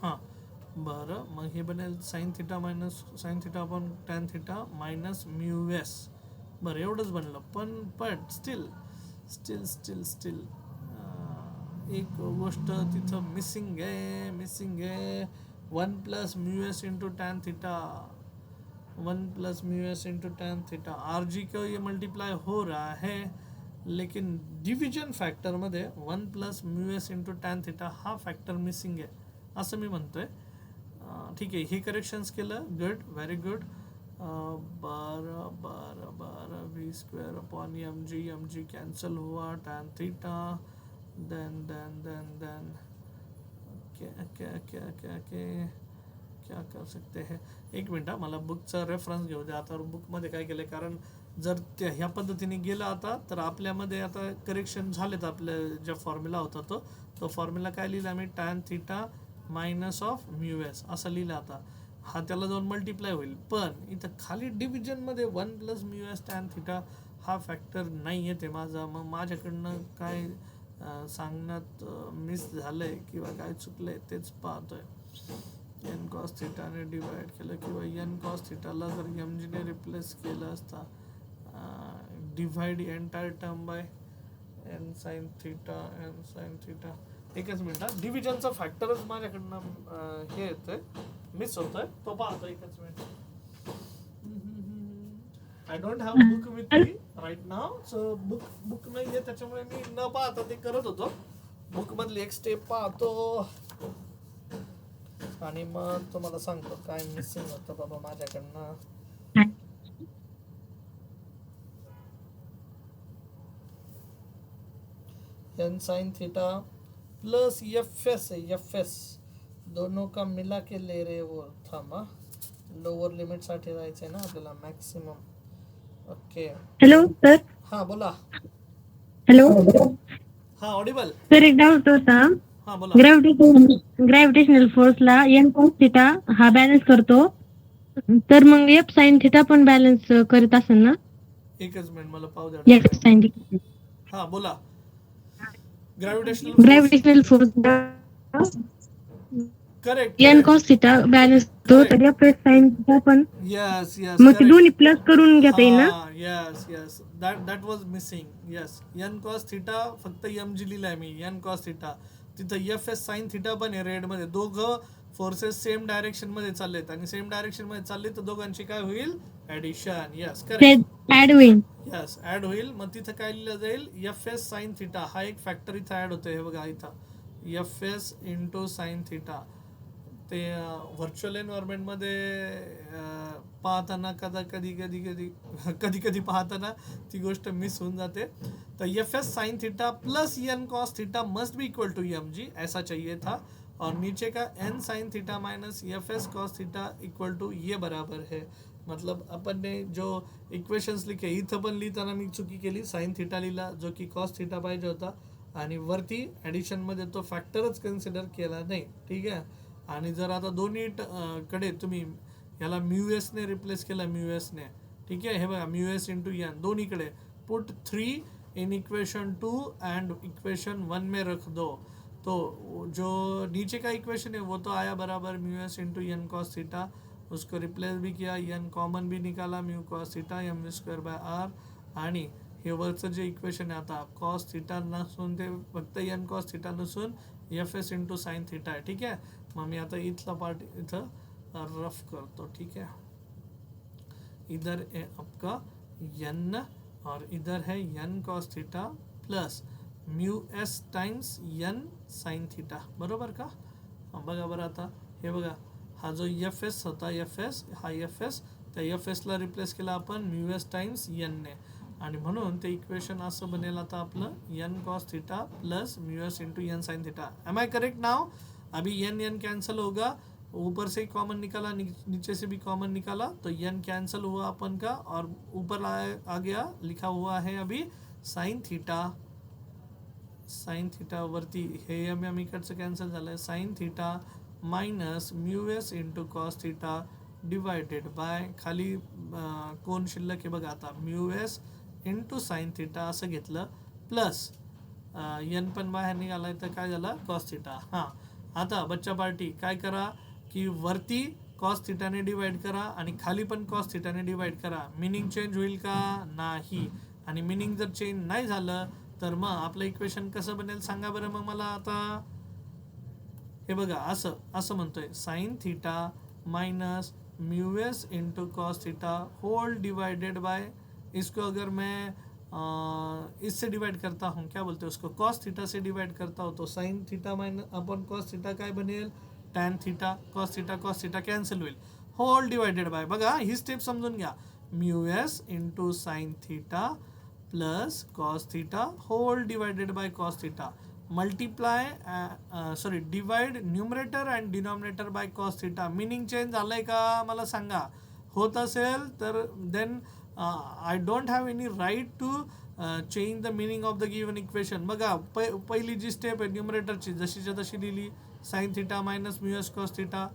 हां, बरं, मग हे बनेल sine theta minus sine theta upon tan theta minus mu S. बरं, एवढंच बनलं, पण स्टील स्टील स्टील स्टील एक गोष्ट तिथं मिसिंग आहे. 1 plus mu S into tan theta, 1 plus mu S into tan theta. R G को ये मल्टीप्लाई हो रहा है, लेकिन डिव्हिजन फॅक्टरमध्ये 1 plus mu S into tan theta हा फॅक्टर मिसिंग आहे, असं मी म्हणतोय. ठीक आहे, हे करेक्शन्स केलं, गुड, व्हेरी गुड. बारह V square upon M G cancel हुआ, टैन थीटा, देन क्या क्या क्या क्या क्या क्या कर सकते हैं. एक मिनट, मला बुकचा रेफरन्स घेऊ द्या. आता बुकमध्ये काय केलं, कारण जर त्या ह्या पद्धतीने गेला आता, तर आपल्यामध्ये आता करेक्शन झालेत. आपल्या ज्या फॉर्म्युला होता तो फॉर्म्युला काय लिहिला मी? Tan theta minus of mu S असं लिहिलं. आता हा त्याला जाऊन मल्टिप्लाय होईल, पण इथं खाली डिव्हिजनमध्ये 1 plus mu S tan theta हा फॅक्टर नाही येते माझा. मग माझ्याकडनं काय सांगण्यात मिस झालंय किंवा काय चुकलंय तेच पाहतोय. एन कॉस थिटाने डिवाइड केलं, किंवा एन कॉस थिटाला जर एम जीने रिप्लेस केलं असता, divide entire term by N sine theta. एकच मिनिट, डिव्हिजनचा फॅक्टरच माझ्याकडनं हे येतंय, मिस होतोय, तो पाहतो. एकच मिनिट. I don't have book with me right now, so book नाही आहे, त्याच्यामुळे मी न पाहता ते करत होतो. बुक मधली एक स्टेप पाहतो आणि मग तुम्हाला सांगतो काय मिसिंग होतं बाबा माझ्याकडनं. N sine theta plus F S दोनों का मिला के ले रहे वो. थांबा, लोअर लिमिट साठी जायचंय ना आपल्याला, मॅक्सिमम. Okay, hello sir. हा बोला. हॅलो हा, ऑडिबल. सर, एक डाऊट होता. हा बोला. ग्रॅव्हिटेशनल फोर्सला एन कॉस थिटा हा बॅलन्स करतो, तर मग एफ साइन थिटा पण बॅलन्स करत असेल ना? एकच मिनिट, मला पाहू द्या. F sine theta. हा बोला. Gravitational force correct N cos theta balance करतो, तर एफ साइन थिटा पण. यस मग ते दोन्ही प्लस करून घेता येईल ना? Yes that was missing. Yes, N cos theta फक्त एम जी लिहिलाय मी, एन कॉस थिटा. तिथं एफ एस साइन थिटा पण आहे रेड मध्ये. दोघं फोर्सेस सेम डायरेक्शन मध्ये चाललेत, आणि सेम डायरेक्शन मध्ये चालले तर दोघांची काय होईल? ऍडिशन. यस, करेक्ट, ऍड होईल. यस, ऍड होईल. मग तिथं काय लिहिलं जाईल? एफ एस साइन थिटा हा एक फॅक्टर इथं ऍड होतोय. हे बघा इथं F S into sine theta. ते व्हर्च्युअल एन्व्हायरमेंटमध्ये पाहताना कधी पाहताना ती गोष्ट मिस होऊन जाते. तर F S sine theta plus N cos theta must be equal to M G, ऐसा चाहिए था. और नीचे का N sine theta minus F S cos theta equal to ये बराबर है. मतलब अपन ने जो इक्वेशन्स लिखे, इथं पण लिहिताना मी चुकी केली, साइन थीटा लिहिला जो की कॉस थीटा पाहिजे होता, आणि वरती ॲडिशनमध्ये तो फॅक्टरच कन्सिडर केला नाही. ठीक आहे. आणि जर आता दोन्ही कडे तुम्ही याला म्यू एसने रिप्लेस केला, म्यू एसने, ठीक आहे. हे बघा म्यू एस इंटू एन दोन्हीकडे put 3 in equation 2 end equation 1 में रख दो, तो जो नीचे का इक्वेशन है वो तो आया बराबर mu S into N cos theta, उसको रिप्लेस भी किया, एन कॉमन भी निकाला, mu cos theta M V square by R, आणि हे वरचं जे इक्वेशन आहे आता कॉस थीटा नसून ते फक्त एन कॉस थीटा नसून F S into sine theta आहे. ठीक आहे. मग मी आता इथला पार्ट इथं रफ करतो. ठीक है. इधर है आपका n और इधर है n cos theta plus mu S times n sine theta, बरोबर का. बघा बरं आता हे बघा हा जो एफ एस होता एफ एस, हा एफ एस, त्या एफ एसला रिप्लेस केला आपण म्यू एस टाइम्स n ने, आणि म्हणून ते इक्वेशन असं बनेल आता आपलं n cos theta plus mu S into N sine theta. Am I correct now. अभी n कैंसिल होगा, ऊपर से कॉमन निकाला, नीचे से भी कॉमन निकाला, तो n कैंसिल हुआ अपन का, और ऊपर आ गया लिखा हुआ है अभी साइन थीटा. साइन थीटा वरती हे एम इकडचं कॅन्सल झालं, sign theta minus mu S into cos theta divided bye खाली कोण शिल्लक आहे बघा आता mu S into sine theta असं घेतलं, प्लस एन पण बाहेर निघालाय तर काय झालं कॉस थीटा. हां, आता बच्चा पार्टी काय करा की वरती कॉस थीटाने डिवाइड करा आणि खाली पण कॉस थीटाने डिवाइड करा. मिनिंग चेंज होईल का नाही, आणि मिनिंग जर चेंज नाही झालं तर मग आपलं इक्वेशन कसं बनेल सांगा बरं मग मला. आता हे बघा असं असं म्हणतोय sine theta minus mu S into cos theta whole divided by, इसको अगर मैं इससे डिवाइड करता हूँ, क्या बोलते हैं उसको, कॉस थीटा से डिवाइड करता हूँ, तो sine theta minus upon cos theta काय बनेल tan theta, cos theta cancel होईल, होल डिवाइडेड बाय. बघा ही स्टेप समजून घ्या, mu S into sine theta plus cos theta whole divided by cos theta, multiply divide numerator and denominator by cos theta. Meaning change झालंय का मला सांगा. होत असेल तर then I don't have any right to change the meaning of the given equation. बघा पहिली जी स्टेप आहे न्यूमरेटरची जशीच्या तशी लिहिली, sine theta minus mu S cos theta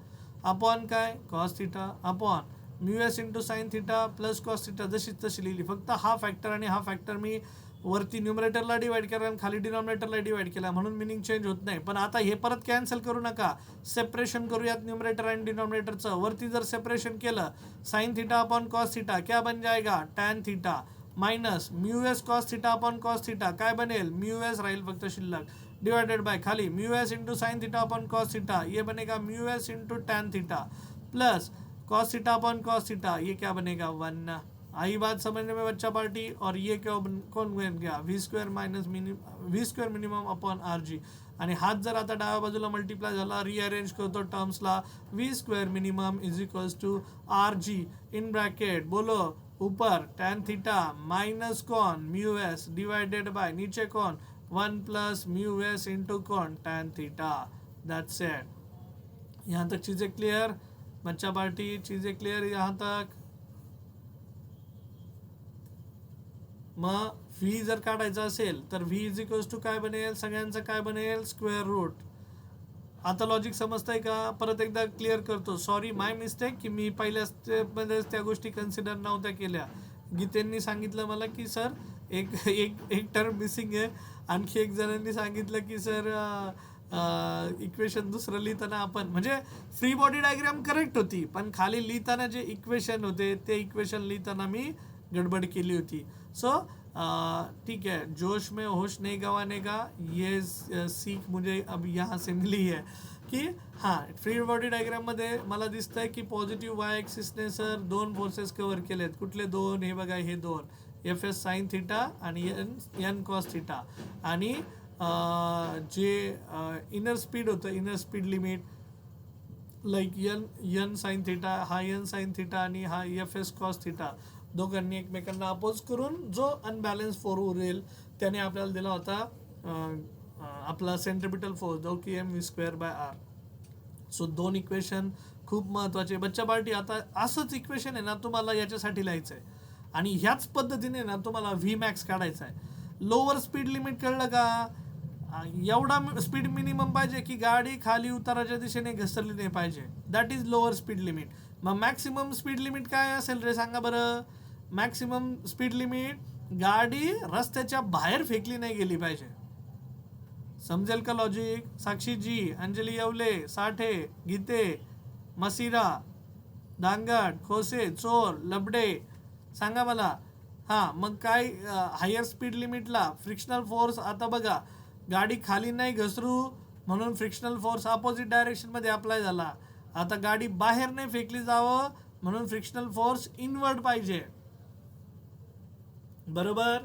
upon काय cos theta upon mu S into sine theta plus cos theta जशीच तशी लिहिली. फक्त हा फॅक्टर आणि हा फॅक्टर मी वरती न्यूमरेटरला डिवाइड केला आणि खाली डिनॉमिनेटरला डिवाइड केला, म्हणून मिनिंग चेंज होत नाही. पण आता हे परत कॅन्सल करू नका, सेपरेशन करूयात न्यूमरेटर आणि डिनॉमिनेटरचं. वरती जर सेपरेशन केलं sine theta upon cos theta क्या बन जाएगा tan theta, minus mu S cos theta upon cos theta काय बनेल म्यू एस राहील फक्त शिल्लक, डिवाइडेड बाय खाली mu S into sine theta upon cos theta, ये बनेगा mu S into tan theta plus cos theta upon cos theta, ये क्या बनेगा 1. आई बात समझने में बच्चा पार्टी. और ये क्या कौन बन गया V square minus V square minimum upon R G, आणि हात जर आता डाव्या बाजूला मल्टिप्लाय झाला रिअरेंज करतो टर्म्सला, V square minimum is equals to R G in bracket बोलो ऊपर टैन थीटा माइनस कौन म्यू एस डिवाइडेड बाय नीचे कौन 1 प्लस म्यू एस इंटू कौन टैन थीटा. That's it. यहाँ तक चीज़ें क्लियर बच्चा पार्टी, चीज़ें क्लियर यहाँ तक. मग व्ही जर काढायचा असेल तर व्ही इज इक्वल्स टू काय बनेल सगळ्यांचं काय बनेल स्क्वेअर रूट. आता लॉजिक समजतंय का. परत एकदा क्लिअर करतो, सॉरी माय मिस्टेक की मी पहिल्या स्टेपमध्येच त्या गोष्टी कन्सिडर नव्हत्या केल्या. गीतेंनी सांगितलं मला की सर एक एक एक टर्म मिसिंग आहे, आणखी एक जणांनी सांगितलं की सर इक्वेशन दुसरं लिहिताना आपण म्हणजे फ्री बॉडी डायग्राम करेक्ट होती, पण खाली लिहिताना जे इक्वेशन होते ते इक्वेशन लिहिताना मी गडबड केली होती. सो ठीक है, जोश में होश नहीं गंवाने का ये सीख मुझे अब यहाँ से मिली है की हां फ्री बॉडी डायग्राममध्ये मला दिसतं आहे की पॉझिटिव्ह वाय ॲक्सिसने सर 2 फोर्सेस कव्हर केलेत. कुठले 2 हे बघा हे 2 एफ एस साइन थीटा आणि एन कॉस थीटा, आणि जे इनर स्पीड होतं inner speed limit like N sine theta, हा एन साइन थीटा आणि हा एफ एस कॉस थीटा, दोघांनी एकमेकांना अपोज करून जो अनबॅलन्स फोर्स उरेल त्याने आपल्याला दिला होता आपला सेंट्रिपिटल फोर्स जो की M V square by R. So 2 equation खूप महत्त्वाचे बच्चा पार्टी. आता असंच इक्वेशन आहे ना तुम्हाला याच्यासाठी लिहायचं आहे, आणि ह्याच पद्धतीने ना तुम्हाला व्ही मॅक्स काढायचा आहे. लोअर स्पीड लिमिट कळलं का. एवढा स्पीड मिनिमम पाहिजे की गाडी खाली उताराच्या दिशेने घसरली नाही पाहिजे, that is lower speed limit. मग मॅक्सिमम स्पीड लिमिट काय असेल रे सांगा बरं. मॅक्सिमम स्पीड लिमिट, गाडी रस्त्याच्या बाहेर फेकली नाही गेली पाहिजे. समजेल का लॉजिक? साक्षीजी, अंजली येवले, साठे, गीते, मसिरा, दांगट, खोसे, चोर, लबडे, सांगा मला. हां, मग काय हायर स्पीड लिमिटला फ्रिक्शनल फोर्स, आता बघा गाडी खाली नाही घसरू म्हणून फ्रिक्शनल फोर्स अपोजिट डायरेक्शनमध्ये अप्लाय झाला. आता गाडी बाहेर नाही फेकली जावं म्हणून फ्रिक्शनल फोर्स इनवर्ड पाहिजे. बरोबर.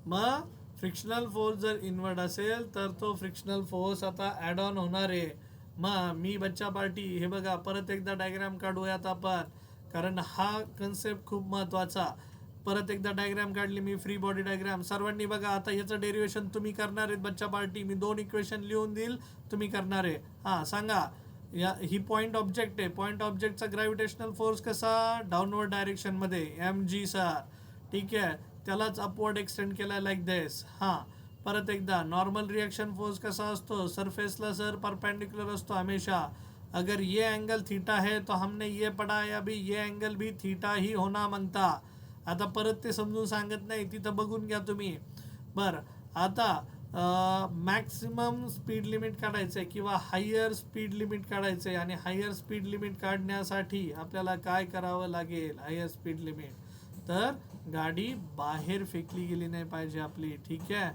मग फ्रिक्शनल फोर्स जर इनवर्ड असेल तर तो फ्रिक्शनल फोर्स आता ॲड ऑन होणार आहे. मग मी बच्चा पार्टी, हे बघा परत एकदा डायग्राम काढूयात आपण, कारण हा कन्सेप्ट खूप महत्त्वाचा. परत एकदा डायग्राम काढली मी, फ्री बॉडी डायग्राम. सर्वांनी बघा, आता याचं डेरिवेशन तुम्ही करणार आहेत बच्चा पार्टी. मी 2 इक्वेशन लिहून देईल, तुम्ही करणार आहे. हां, सांगा. ही पॉईंट ऑब्जेक्ट आहे. पॉईंट ऑब्जेक्टचा ग्रॅव्हिटेशनल फोर्स कसा? डाऊनवर्ड डायरेक्शनमध्ये, mg सर. ठीक आहे, त्यालाच अपवर्ड एक्सटेंड केला लाईक दिस. हां, परत एकदा नॉर्मल रिएक्शन फोर्स कसा असतो? सरफेसला सर परपेंडिकुलर असतो हमेशा. अगर ये एंगल थीटा है तो हमने ये पढ़ा है अभी, ये एंगल भी थीटा ही होना मांगता. आता परत ते समजून सांगत नाही, तिथं बघून घ्या तुम्ही. बरं, आता मॅक्सिमम स्पीड लिमिट काढायचं आहे किंवा हायर स्पीड लिमिट काढायचं आहे. आणि हायर स्पीड लिमिट काढण्यासाठी आपल्याला काय करावं लागेल? हायर स्पीड लिमिट, तर गाडी बाहेर फेकली गेली नाही पाहिजे आपली. ठीक आहे.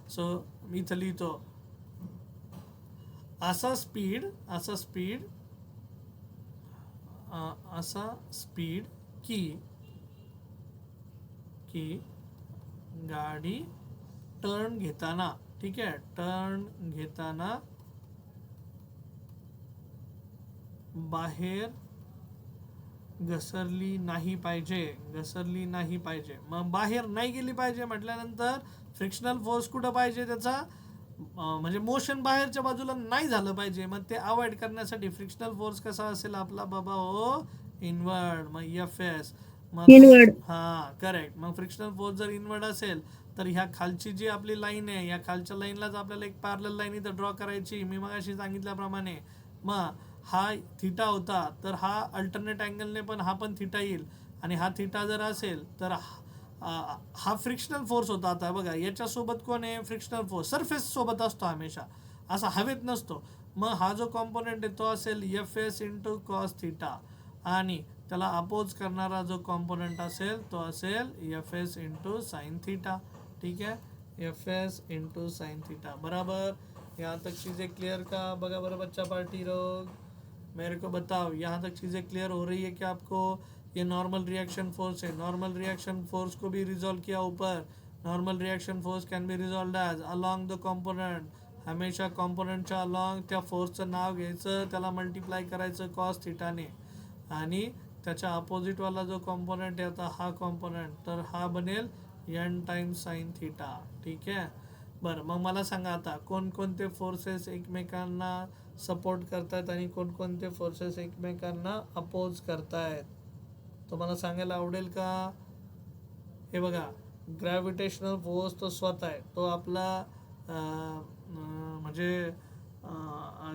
सो मी इथं लिहितो, असा स्पीड की गाडी टर्न घेताना, ठीक आहे, टर्न घेताना बाहेर घसरली नाही पाहिजे. मग बाहेर नाही गेली पाहिजे म्हटल्यानंतर फ्रिक्शनल फोर्स कुठं पाहिजे त्याचा? म्हणजे मोशन बाहेरच्या बाजूला नाही झालं पाहिजे. मग ते अवॉइड करण्यासाठी फ्रिक्शनल फोर्स कसा असेल आपला बाबा? हो, इनवर्ड. मग Fs. मग इनवर्ड. हां, करेक्ट. मग फ्रिक्शनल फोर्स जर इनवर्ड असेल तर ह्या खालची जी आपली लाईन आहे, या खालच्या लाईनलाच आपल्याला एक पॅरलल लाईन इथं ड्रॉ करायची, मी मगाशी सांगितल्याप्रमाणे. मग हा थीटा होता, तर हा अल्टरनेट अँगलने पण हा पण थीटा येईल. आणि हा थीटा जर असेल तर हा फ्रिक्शनल फोर्स होता. आता बघा, याच्यासोबत कोण आहे? फ्रिक्शनल फोर्स सरफेस सोबत असतो हमेशा, असा हवेत नसतो. मग हा जो कॉम्पोनंट आहे तो असेल Fs इंटू कॉस थीटा, आणि त्याला अपोज करणारा जो कॉम्पोनंट असेल तो असेल Fs इंटू साइन थीटा. ठीक है, Fs इंटू साइन थीटा. बराबर. यहाँ तक चीज़ें क्लियर का? बगा बराबर बच्चा पार्टी लोग, मेरे को बताओ, यहाँ तक चीज़ें क्लियर हो रही है कि आपको? ये नॉर्मल रिएक्शन फोर्स है. नॉर्मल रिएक्शन फोर्स को भी रिजॉल्व किया ऊपर. Normal reaction force can be resolved as along the component. हमेशा कॉम्पोनंटच्या अलॉंग त्या फोर्सचं नाव घ्यायचं, त्याला मल्टिप्लाय करायचं कॉस थीटाने, आणि त्याच्या अपोजिटवाला जो कॉम्पोनंट आहे आता हा कॉम्पोनंट, तर हा बनेल n टाइम्स साइन थीटा. ठीक आहे. बरं, मग मला सांगा आता कोणकोणते फोर्सेस एकमेकांना सपोर्ट करतायत आणि कोणकोणते फोर्सेस एकमेकांना अपोज करतायत? तुम्हाला सांगायला आवडेल का? हे बघा, ग्रॅव्हिटेशनल फोर्स तो स्वतः आहे, तो आपला म्हणजे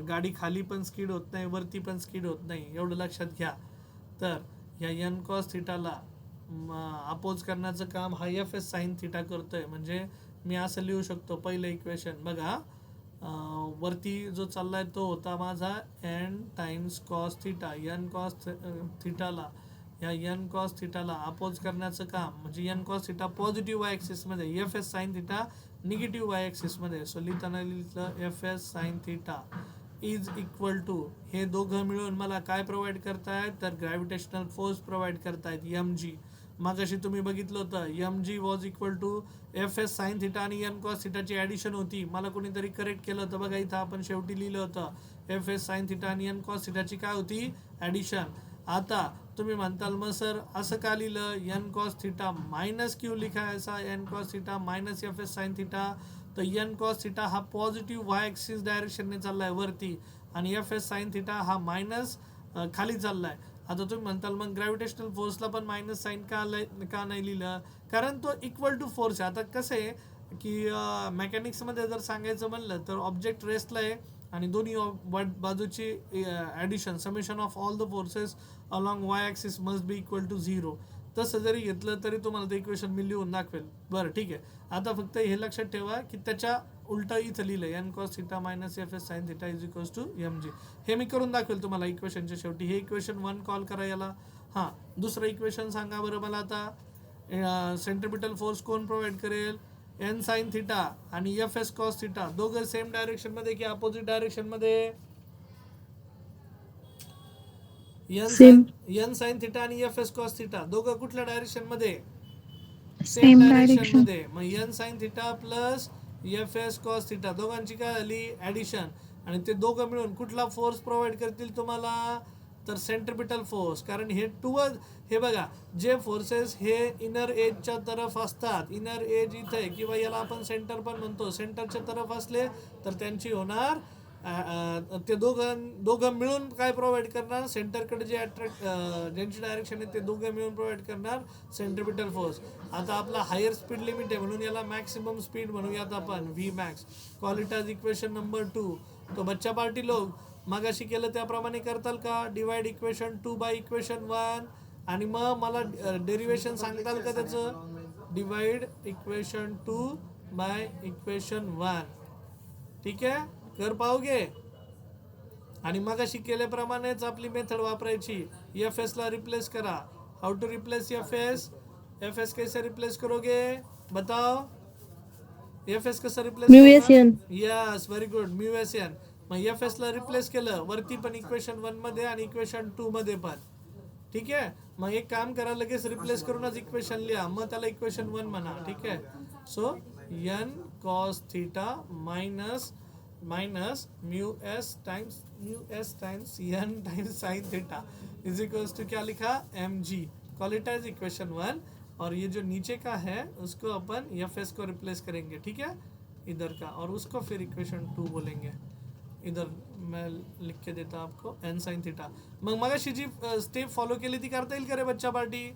गाडी खाली पण स्किड होत नाही, वरती पण स्किड होत नाही, एवढं लक्षात घ्या. तर या n कॉस थीटाला अपोज करण्याचं काम हा Fs साइन थीटा करतोय. म्हणजे मी असं लिहू शकतो, पहिलं इक्वेशन बघा, वरती जो चाललाय तो होता माझा n times cos theta. n cos थीटाला, या n कॉस थीटाला अपोज करण्याचं काम म्हणजे n cos theta positive Y ॲक्सिसमध्ये, Fs sine theta negative Y ॲक्सिसमध्ये. सो लिहिताना लिहिलं Fs sine theta is equal to, हे दोघं मिळून मला काय प्रोव्हाइड करतायत? तर ग्रॅव्हिटेशनल फोर्स प्रोव्हाइड करतायत, mg. मागाशी तुम्ही बघितलं होतं mg was equal to Fs sine theta आणि n कॉस थीटाची ॲडिशन होती. मला कोणीतरी करेक्ट केलं होतं बघा, इथं आपण शेवटी लिहिलं होतं Fs साइन थीटा आणि n कॉस थीटाची काय होती? ॲडिशन. आता तुम्ही म्हणताल मग सर असं का लिहिलं? n cos theta minus Q लिखा ऐसा? n cos theta minus Fs sine theta. तर n कॉस थीटा हा पॉझिटिव्ह वाय ॲक्सिस डायरेक्शनने चाललाय वरती, आणि Fs साइन थीटा हा मायनस खाली चाललाय. आता तुम्ही म्हणताल मग ग्रॅव्हिटेशनल फोर्सला पण मायनस साइन का नाही लिहिलं? कारण तो इक्वल टू फोर्स आहे. आता कसं आहे की मेकॅनिक्समध्ये जर सांगायचं म्हणलं तर ऑब्जेक्ट रेस्टला आहे आणि दोन्ही बाजूची addition, summation of all the forces along Y axis must be equal to 0. तसं जरी घेतलं तरी तुम्हाला ते इक्वेशन मी लिहून दाखवेल. बरं ठीक आहे. आता फक्त हे लक्षात ठेवा की त्याच्या उलटा इथं लिहिलं N cos theta minus F S sine theta is equals to M G. हे मी करून दाखवेल तुम्हाला इक्वेशनच्या शेवटी. हे इक्वेशन 1 कॉल करा याला. हां, दुसरं इक्वेशन सांगा बरं मला आता. सेंट्रिपिटल फोर्स कोण प्रोव्हाइड करेल? एन साइन थिटा आणि एफ एस कॉस थिटा. दोघं सेम डायरेक्शनमध्ये की अपोजिट डायरेक्शनमध्ये? एन साइन थिटा आणि एफ एस कॉस थिटा दोघं कुठल्या डायरेक्शन मध्ये? सेम डायरेक्शन मध्ये. मग N sine theta plus F S cos theta दोघांची काय झाली? ऍडिशन. आणि ते दोघं मिळून कुठला फोर्स प्रोव्हाइड करतील तुम्हाला? तर सेंट्रिपिटल फोर्स. कारण हे टुवर्ड, हे बघा, जे फोर्सेस हे इनर एजच्या तरफ असतात, इनर एज इथे किंवा याला आपण सेंटर पण म्हणतो, सेंटरच्या तरफ असले तर त्यांची होणार ते दोघं मिळून काय प्रोव्हाइड करणार? सेंटरकडे जे अट्रॅक्ट ज्यांची डायरेक्शन आहे ते दोघं मिळून प्रोव्हाइड करणार सेंट्रिपिटल फोर्स. आता आपला हायर स्पीड लिमिट आहे म्हणून याला मॅक्सिमम स्पीड म्हणूयात आपण, V max. Call it as equation number 2. तो बच्चा पार्टी लोक मगाशी केलं त्याप्रमाणे करताल का? डिवाइड इक्वेशन 2 बाय इक्वेशन 1 आणि मग मला डेरिवेशन सांगताल का त्याचं? Divide equation 2 by equation 1. ठीक आहे, कर पाओगे? आणि मगाशी केल्याप्रमाणेच आपली मेथड वापरायची. एफ एस ला रिप्लेस करा. How to replace F S? F S कैसे रिप्लेस करोगे बताओ? एफ एस कसं replace? Mu S N. Yes, very good, mu S N. मग एफ एस ला रिप्लेस केलं वरती पण इक्वेशन 1 मध्ये आणि इक्वेशन 2 मध्ये पण. ठीक आहे, मग एक काम करा, लगेच रिप्लेस करूनच इक्वेशन लिहा, मग त्याला इक्वेशन 1 म्हणा. ठीक आहे, so N cos theta minus mu S times N times sine theta is equals to क्या लिखा? M G. Call it as equation 1. और ये जो नीचे का है उसको अपन एफ एस को रिप्लेस करेंगे. ठीक है, इधर का, और उसको फिर इक्वेशन 2 बोलेंगे. इधर मैं लिख के देता आपको एन साइन थीटा. मगाशी जी स्टेप फॉलो केली ती करता येईल का रे बच्चा पार्टी?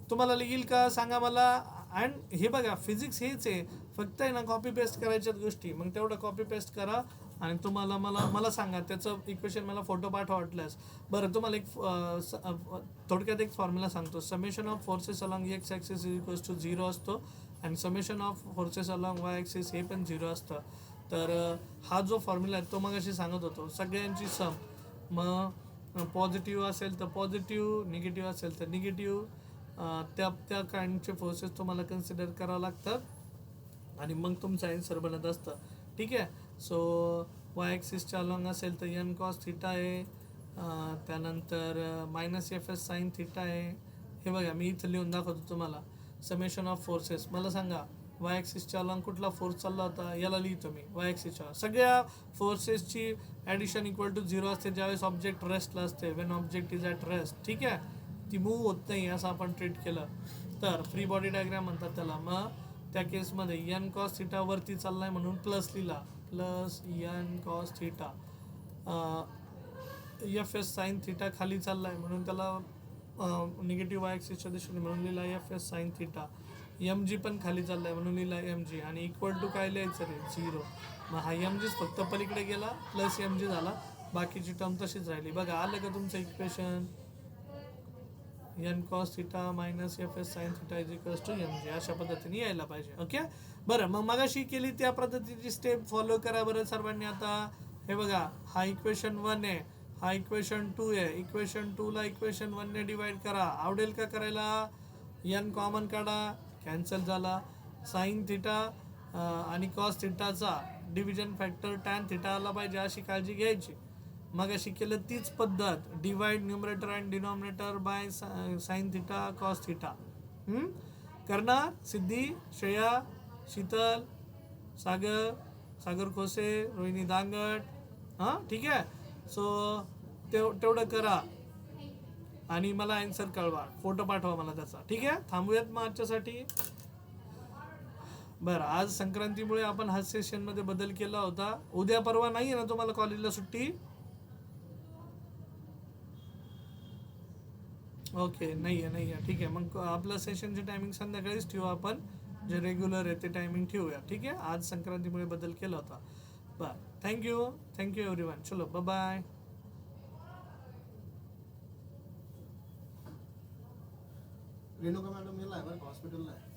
तुम्हाला येईल का सांगा मला. अँड हे बघा, फिजिक्स हेच आहे, फक्त आहे ना कॉपी पेस्ट करायच्याच गोष्टी. मग तेवढं कॉपी पेस्ट करा आणि तुम्हाला मला सांगा त्याचं इक्वेशन, मला फोटो पाठवा वाटल्यास. बरं, तुम्हाला एक थोडक्यात एक फॉर्म्युला सांगतो. Summation of forces along X axis is equals to 0 असतो आणि summation of forces along Y axis हे पण 0 असतं. तर हा जो फॉर्म्युला आहे तो मग अशी सांगत होतो, सगळ्यांची सम. मग पॉझिटिव्ह असेल तर पॉझिटिव्ह, निगेटिव्ह असेल तर निगेटिव्ह, त्या काइंडचे फोर्सेस तुम्हाला कन्सिडर करावं लागतात आणि मग तुमचं आन्सर बनत असतं. ठीक आहे, सो वाय ॲक्सिसच्या अलॉंग असेल तर एन कॉस थिटा आहे, त्यानंतर minus F S sine theta आहे. हे बघा, मी इथं लिहून दाखवतो तुम्हाला. समेशन ऑफ फोर्सेस, मला सांगा वाय ॲक्सिसच्या अलॉंग कुठला फोर्स चालला होता? याला लिहितो मी वाय ॲक्सिसच्या. सगळ्या फोर्सेसची ॲडिशन इक्वल टू 0 असते ज्यावेळेस ऑब्जेक्ट रेस्टला असते, Wien object is at rest. ठीक आहे, ती मूव्ह होत नाही असं आपण ट्रीट केलं तर फ्री बॉडी डायग्राम म्हणतात त्याला. मग त्या केसमध्ये एन कॉस थिटा वरती चाललाय म्हणून प्लस लिहिला, plus N cos theta. F S sine theta खाली चाललाय म्हणून त्याला निगेटिव्ह वाय ॲक्सिसच्या दिशेने म्हणून लिहिला F S sine theta. M G पण खाली चाललाय म्हणून लिहिला एम जी. आणि इक्वल टू काय लिहायचं रे? 0. मग हा एम जीच फक्त पलीकडे गेला, प्लस एम जी झाला, बाकीची टर्म तशीच राहिली. बघा, आलं का तुमचं equation? N cos theta minus F S sine theta is equals to M G. अशा पद्धतीने यायला पाहिजे. ओके, बरं, मग मगाशी केली त्या पद्धतीची स्टेप फॉलो करा बरं सर्वांनी. आता हे बघा, हा इक्वेशन 1 आहे, हा इक्वेशन 2 आहे. इक्वेशन 2 ला इक्वेशन 1 ने डिवाइड करा. आवडेल का करायला? एन कॉमन काढा, कॅन्सल झाला. साइन थिटा आणि कॉस थिटाचा डिव्हिजन फॅक्टर टॅन थिटा आला पाहिजे अशी काळजी घ्यायची. मग अशी केलं तीच पद्धत, divide numerator and denominator by sine theta cos theta. करणार? सिद्धी, श्रेया, शीतल, सागर खोसे, रोहिणी दांगट. हां, ठीक आहे, सो तेवढं करा आणि मला आन्सर कळवा, फोटो पाठवा मला त्याचा. ठीक आहे, थांबूयात मग आजच्यासाठी. बरं, आज संक्रांतीमुळे आपण हा सेशनमध्ये बदल केला होता. उद्या परवा नाही आहे ना तुम्हाला कॉलेजला सुट्टी? ओके, नाही आहे. ठीक आहे, मग आपलं सेशनचे टायमिंग संध्याकाळीच ठेवू आपण, जे रेग्युलर आहे ते टायमिंग ठेवूया. ठीक आहे, आज संक्रांतीमुळे बदल केला होता. बरं, थँक्यू एव्हरीवन. चलो, बाय. रेणुका मॅडम याला आहे बरं हॉस्पिटलला आहे.